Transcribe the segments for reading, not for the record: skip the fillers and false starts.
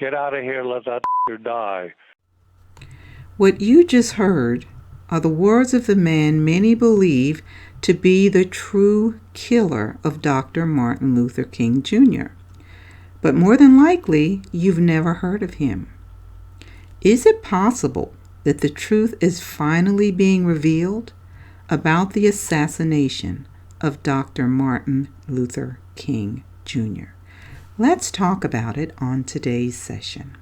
Get out of here, let that die. What you just heard are the words of the man many believe to be the true killer of Dr. Martin Luther King Jr. But more than likely, you've never heard of him. Is it possible that the truth is finally being revealed about the assassination of Dr. Martin Luther King Jr.? Let's talk about it on today's session.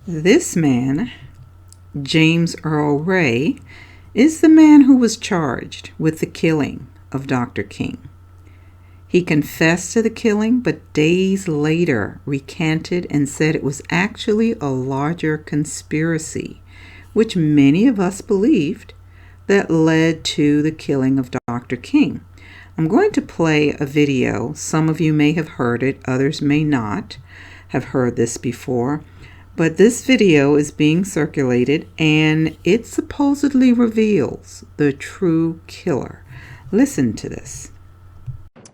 This man, James Earl Ray, is the man who was charged with the killing of Dr. King. He confessed to the killing, but days later recanted and said it was actually a larger conspiracy, which many of us believed, that led to the killing of Dr. King. I'm going to play a video. Some of you may have heard it, others may not have heard this before. But this video is being circulated and it supposedly reveals the true killer. Listen to this.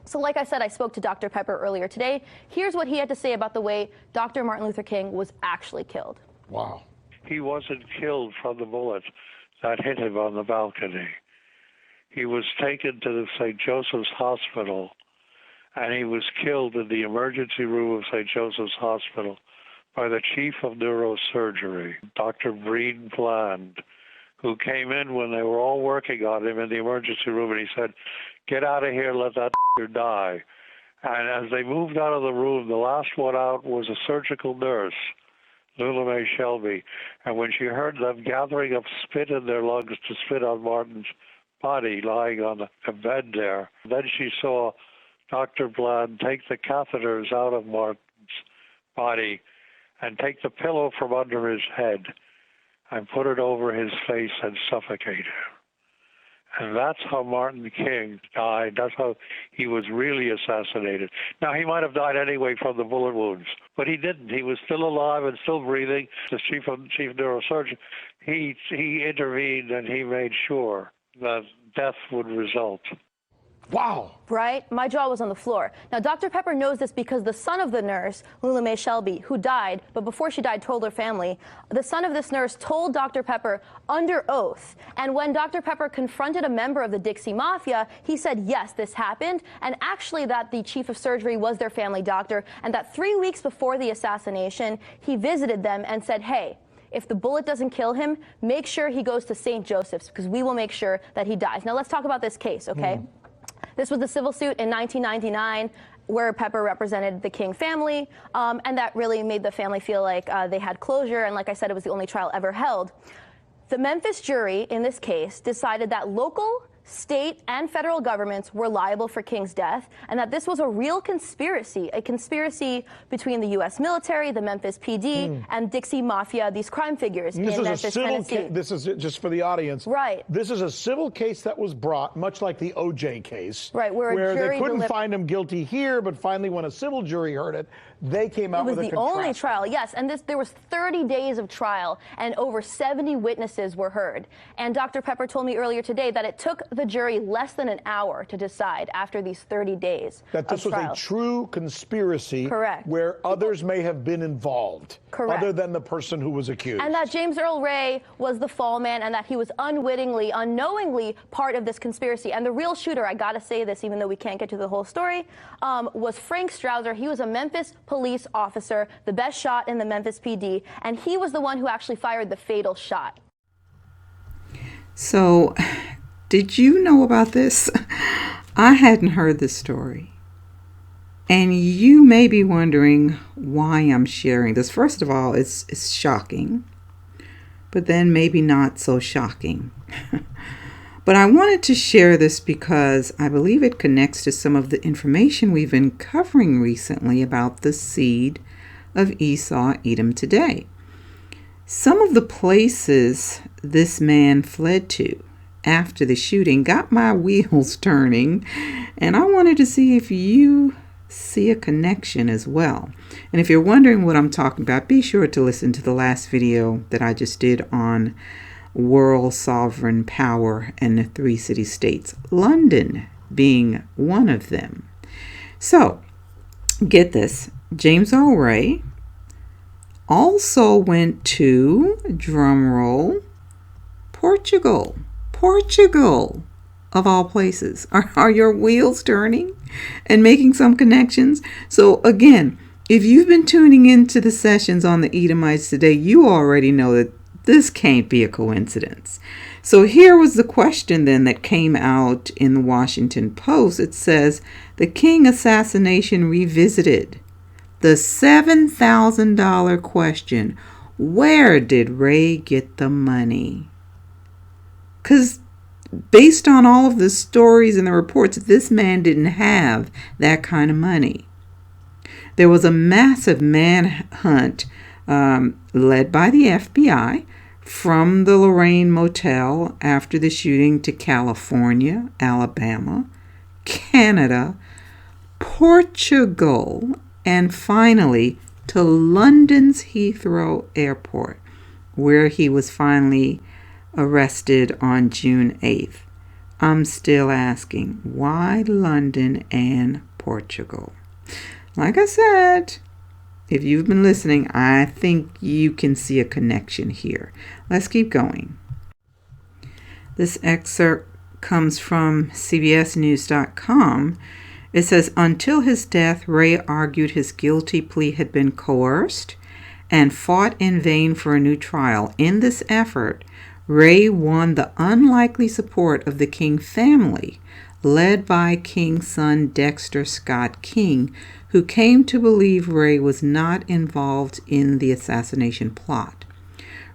So like I said, I spoke to Dr. Pepper earlier today. Here's what he had to say about the way Dr. Martin Luther King was actually killed. Wow. He wasn't killed from the bullet that hit him on the balcony. He was taken to the St. Joseph's Hospital, and he was killed in the emergency room of St. Joseph's Hospital by the chief of neurosurgery, Dr. Breen Bland, who came in when they were all working on him in the emergency room, and he said, "Get out of here, let that die." And as they moved out of the room, the last one out was a surgical nurse, Lula Mae Shelby. And when she heard them gathering up spit in their lungs to spit on Martin's body lying on a bed there, then she saw Dr. Bland take the catheters out of Martin's body and take the pillow from under his head and put it over his face and suffocate him. And that's how Martin King died. That's how he was really assassinated. Now, he might have died anyway from the bullet wounds, but he didn't. He was still alive and still breathing. The chief neurosurgeon, he intervened and he made sure that death would result. Wow. Right? My jaw was on the floor. Now, Dr. Pepper knows this because the son of the nurse, Lula Mae Shelby, who died, but before she died told her family, the son of this nurse told Dr. Pepper under oath. And when Dr. Pepper confronted a member of the Dixie Mafia, he said, yes, this happened, and actually that the chief of surgery was their family doctor, and that 3 weeks before the assassination, he visited them and said, hey, if the bullet doesn't kill him, make sure he goes to St. Joseph's, because we will make sure that he dies. Now, let's talk about this case, okay? This was the civil suit in 1999 where Pepper represented the King family, and that really made the family feel like they had closure, and like I said, it was the only trial ever held. The Memphis jury in this case decided that local, state, and federal governments were liable for King's death, and that this was a real conspiracy, a conspiracy between the U.S. military, the Memphis PD, and Dixie Mafia, these crime figures in Memphis, Tennessee. This is just for the audience. Right. This is a civil case that was brought, much like the O.J. case. Right, where a they jury couldn't find him guilty here, but finally when a civil jury heard it, they came out with a It was the only trial, yes, and there was 30 days of trial, and over 70 witnesses were heard. And Dr. Pepper told me earlier today that it took the jury less than an hour to decide after these 30 days that this was a true conspiracy. Correct. Where others may have been involved. Correct. Other than the person who was accused. And that James Earl Ray was the fall man, and that he was unwittingly, unknowingly part of this conspiracy. And the real shooter, I gotta say this, even though we can't get to the whole story, was Frank Strouser. He was a Memphis police officer, the best shot in the Memphis PD, and he was the one who actually fired the fatal shot. So, did you know about this? I hadn't heard this story. And you may be wondering why I'm sharing this. First of all, it's shocking, but then maybe not so shocking. But I wanted to share this because I believe it connects to some of the information we've been covering recently about the seed of Esau, Edom today. Some of the places this man fled to after the shooting got my wheels turning, and I wanted to see if you see a connection as well. And if you're wondering what I'm talking about, be sure to listen to the last video that I just did on world sovereign power and the three city-states, London being one of them. So, get this, James Earl Ray also went to, drumroll, Portugal. Portugal, of all places. Are your wheels turning and making some connections? So again, if you've been tuning into the sessions on the Edomites today, you already know that this can't be a coincidence. So here was the question then that came out in the Washington Post. It says, the King assassination revisited. The $7,000 question, where did Ray get the money? Because based on all of the stories and the reports, this man didn't have that kind of money. There was a massive manhunt led by the FBI from the Lorraine Motel after the shooting to California, Alabama, Canada, Portugal, and finally to London's Heathrow Airport, where he was finally arrested on June 8th. I'm still asking, why London and Portugal? Like I said, if you've been listening, I think you can see a connection here. Let's keep going. This excerpt comes from CBSNews.com. It says, until his death, Ray argued his guilty plea had been coerced and fought in vain for a new trial. In this effort, Ray won the unlikely support of the King family, led by King's son Dexter Scott King, who came to believe Ray was not involved in the assassination plot.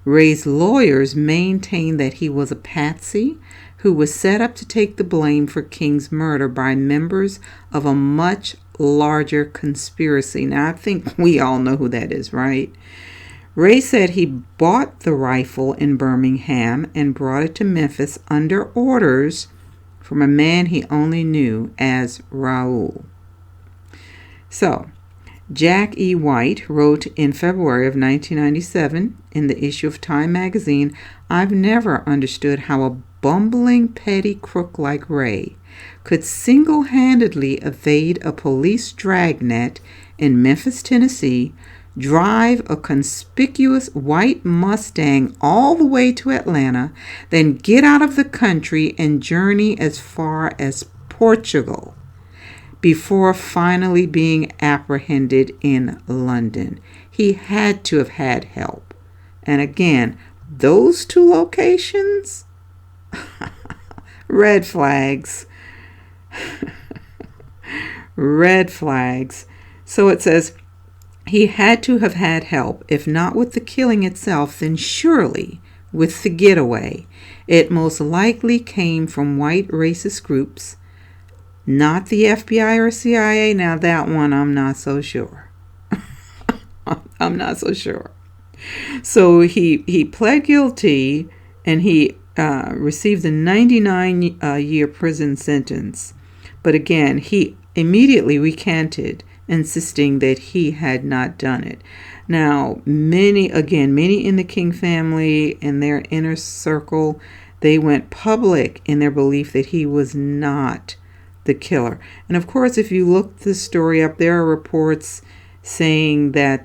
Ray's lawyers maintained that he was a patsy who was set up to take the blame for King's murder by members of a much larger conspiracy. Now, I think we all know who that is, right? Ray said he bought the rifle in Birmingham and brought it to Memphis under orders from a man he only knew as Raoul. So, Jack E. White wrote in February of 1997 in the issue of Time magazine, I've never understood how a bumbling petty crook like Ray could single-handedly evade a police dragnet in Memphis, Tennessee, drive a conspicuous white Mustang all the way to Atlanta, then get out of the country and journey as far as Portugal before finally being apprehended in London. He had to have had help. And again, those two locations, red flags. Red flags. So it says, he had to have had help, if not with the killing itself, then surely with the getaway. It most likely came from white racist groups, not the FBI or CIA. Now that one, I'm not so sure. I'm not so sure. So he pled guilty and he received a 99-year prison sentence. But again, he immediately recanted, insisting that he had not done it. Now, many in the King family and their inner circle, they went public in their belief that he was not the killer. And of course, if you look the story up, there are reports saying that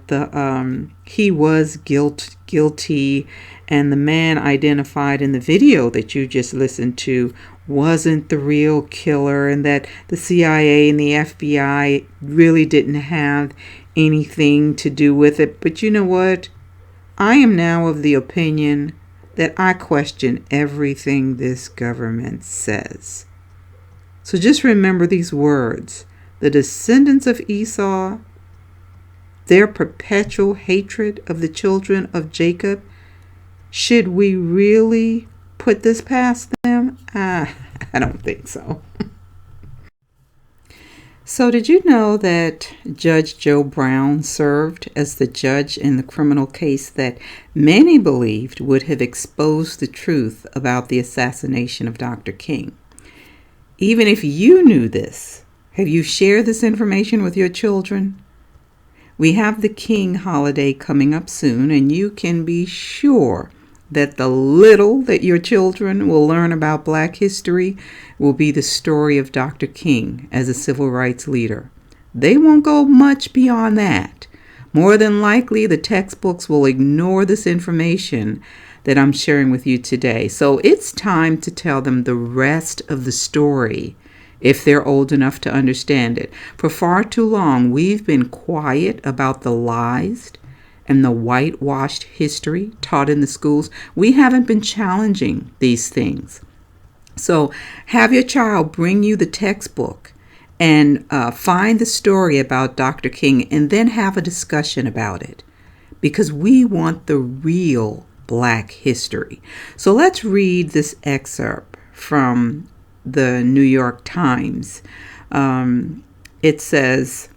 he was guilty, and the man identified in the video that you just listened to wasn't the real killer, and that the CIA and the FBI really didn't have anything to do with it. But you know what? I am now of the opinion that I question everything this government says. So just remember these words. The descendants of Esau, their perpetual hatred of the children of Jacob, should we really put this past them? I don't think so. So did you know that Judge Joe Brown served as the judge in the criminal case that many believed would have exposed the truth about the assassination of Dr. King? Even if you knew this, have you shared this information with your children? We have the King holiday coming up soon, and you can be sure that the little that your children will learn about Black history will be the story of Dr. King as a civil rights leader. They won't go much beyond that. More than likely, the textbooks will ignore this information that I'm sharing with you today. So it's time to tell them the rest of the story if they're old enough to understand it. For far too long, we've been quiet about the lies and the whitewashed history taught in the schools. We haven't been challenging these things. So have your child bring you the textbook and find the story about Dr. King and then have a discussion about it, because we want the real Black history. So let's read this excerpt from the New York Times. It says,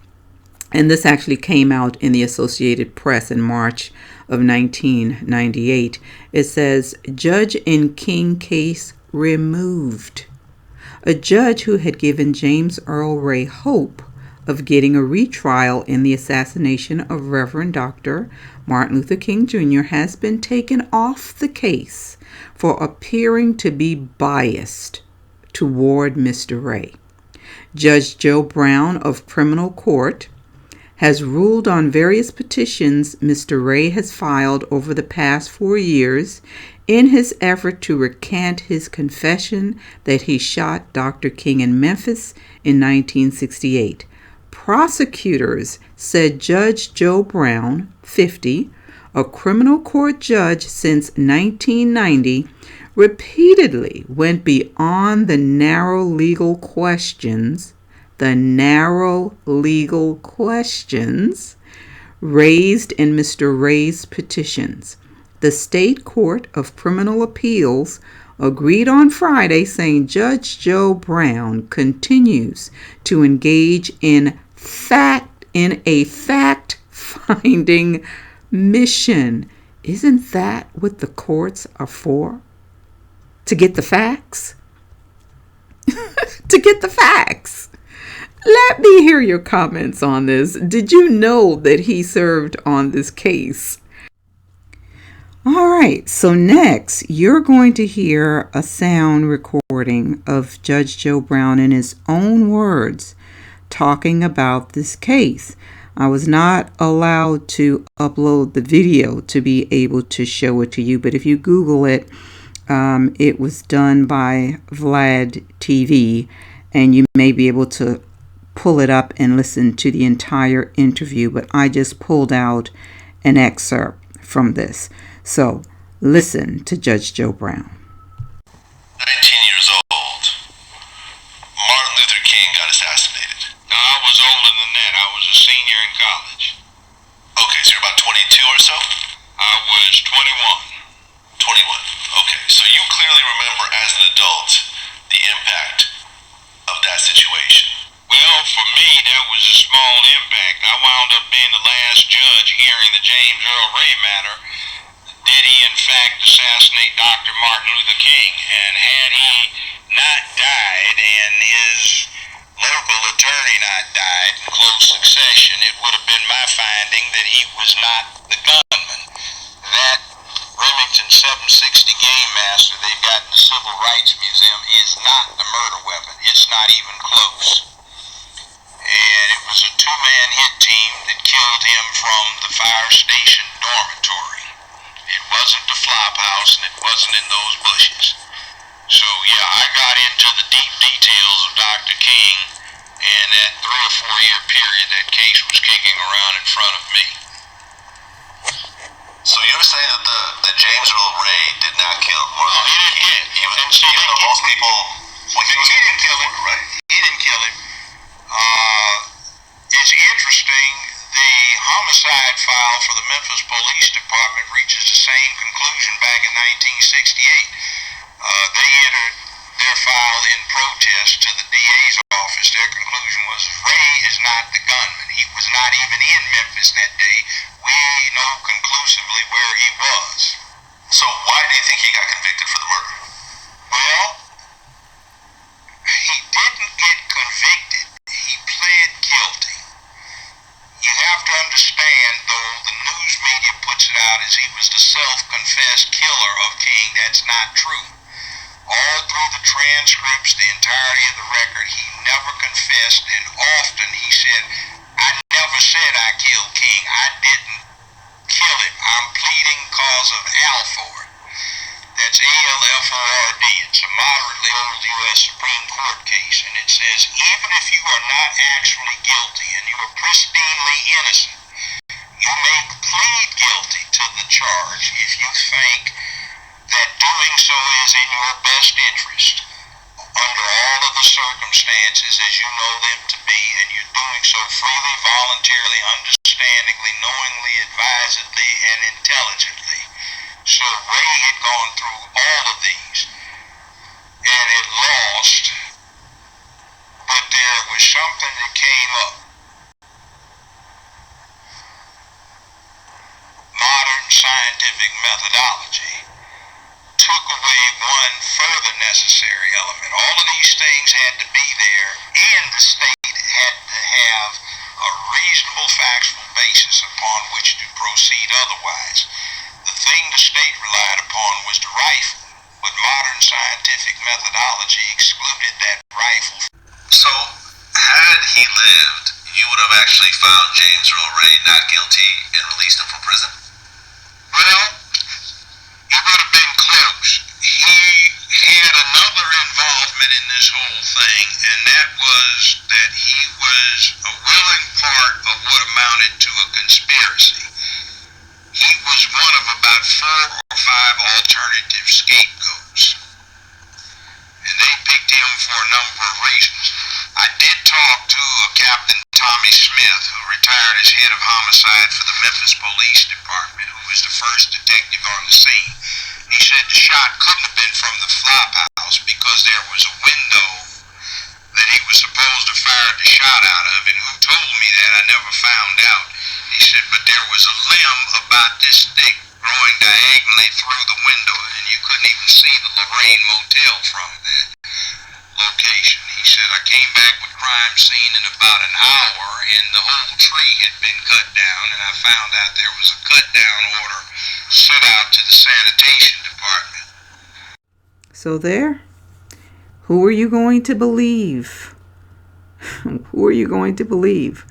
and this actually came out in the Associated Press in March of 1998. It says, Judge in King case removed. A judge who had given James Earl Ray hope of getting a retrial in the assassination of Reverend Dr. Martin Luther King Jr. has been taken off the case for appearing to be biased toward Mr. Ray. Judge Joe Brown of Criminal Court has ruled on various petitions Mr. Ray has filed over the past 4 years in his effort to recant his confession that he shot Dr. King in Memphis in 1968. Prosecutors said Judge Joe Brown, 50, a criminal court judge since 1990, repeatedly went beyond the narrow legal questions raised in Mr. Ray's petitions. The State Court of Criminal Appeals agreed on Friday, saying Judge Joe Brown continues to engage in a fact-finding mission. Isn't that what the courts are for? To get the facts? To get the facts. Let me hear your comments on this. Did you know that he served on this case? All right, so next you're going to hear a sound recording of Judge Joe Brown in his own words talking about this case. I was not allowed to upload the video to be able to show it to you, but if you Google it, it was done by Vlad TV, and you may be able to pull it up and listen to the entire interview, but I just pulled out an excerpt from this. So listen to Judge Joe Brown. 19 years old. Martin Luther King got assassinated. No, I was older than that. I was a senior in college. Okay, so you're about 22 or so? I was 21. 21. Okay, so you clearly remember as an adult the impact of that situation. Well, for me, that was a small impact. I wound up being the last judge hearing the James Earl Ray matter. Did he, in fact, assassinate Dr. Martin Luther King? And had he not died and his local attorney not died in close succession, it would have been my finding that he was not the gunman. That Remington 760 Game Master they've got in the Civil Rights Museum is not the murder weapon. It's not even close. And it was a two-man hit team that killed him from the fire station dormitory. It wasn't the flop house, and it wasn't in those bushes. So, yeah, I got into the deep details of Dr. King, and that 3 or 4 year period that case was kicking around in front of me. So you're saying that James Earl Ray did not kill Martin Luther King? He didn't. Most people... Well, he didn't kill him, right? He didn't kill him. It's interesting, the homicide file for the Memphis Police Department reaches the same conclusion back in 1968. They entered their file in protest to the DA's office. Their conclusion was Ray is not the gunman. He was not even in Memphis that day. We know conclusively where he was. So why do you think he got convicted for the murder? Well, he didn't get convicted. He pled guilty. You have to understand, though, the news media puts it out as he was the self-confessed killer of King. That's not true. All through the transcripts, the entirety of the record, he never confessed, and often he said, I never said I killed King. I didn't kill him. I'm pleading cause of Alford. That's ALFORD. It's a moderately old U.S. Supreme Court case, and it says, even if you are not actually guilty and you are pristinely innocent, you may plead guilty to the charge if you think that doing so is in your best interest under all of the circumstances as you know them to be, and you're doing so freely, voluntarily, understandingly, knowingly, advisedly, and intelligently. So Ray had gone through all of these and had lost, but there was something that came up. Modern scientific methodology took away one further necessary element. All of these things had to be there, and the state had to have a reasonable factual basis upon which to proceed otherwise. The thing the state relied upon was the rifle, but modern scientific methodology excluded that rifle. So, had he lived, you would have actually found James Earl Ray not guilty and released him from prison? Well, it would have been close. He had another involvement in this whole thing, and that was that he was a willing part of what amounted to a conspiracy. He was one of about 4 or 5 alternative scapegoats, and they picked him for a number of reasons. I did talk to a Captain Tommy Smith, who retired as head of homicide for the Memphis Police Department, who was the first detective on the scene. He said the shot couldn't have been from the flophouse because there was a window that he was supposed to fire the shot out of, and who told me that I never found out. He said, but there was a limb about this thick growing diagonally through the window, and you couldn't even see the Lorraine Motel from that location. He said, I came back with crime scene in about an hour, and the whole tree had been cut down, and I found out there was a cut down order sent out to the sanitation department. So there, who are you going to believe? Who are you going to believe?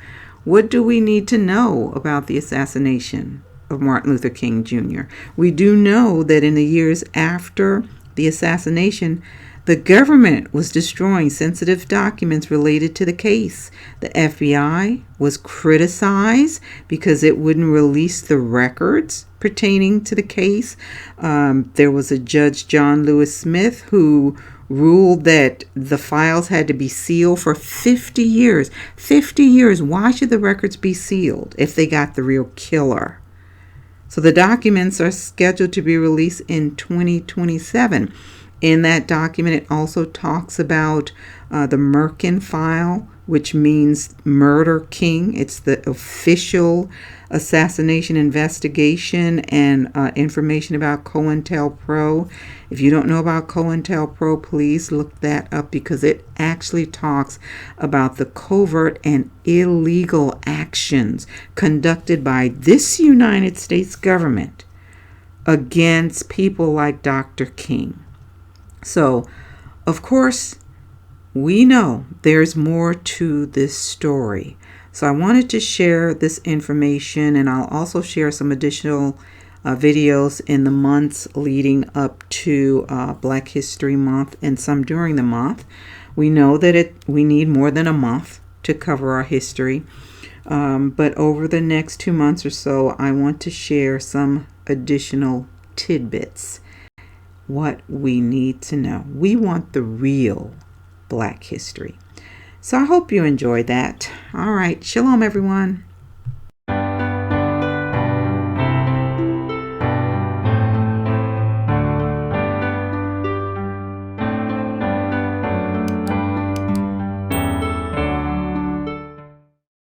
What do we need to know about the assassination of Martin Luther King Jr.? We do know that in the years after the assassination, the government was destroying sensitive documents related to the case. The FBI was criticized because it wouldn't release the records pertaining to the case. There was a Judge, John Lewis Smith, who ruled that the files had to be sealed for 50 years. 50 years. Why should the records be sealed if they got the real killer? So the documents are scheduled to be released in 2027. In that document, it also talks about the Merkin file, which means Murder King. It's the official assassination investigation and information about COINTELPRO. If you don't know about COINTELPRO, please look that up because it actually talks about the covert and illegal actions conducted by this United States government against people like Dr. King. So, of course, we know there's more to this story. So I wanted to share this information, and I'll also share some additional videos in the months leading up to Black History Month and some during the month. We know that we need more than a month to cover our history. But over the next 2 months or so, I want to share some additional tidbits. What we need to know. We want the real Black history. So I hope you enjoyed that. All right. Shalom, everyone.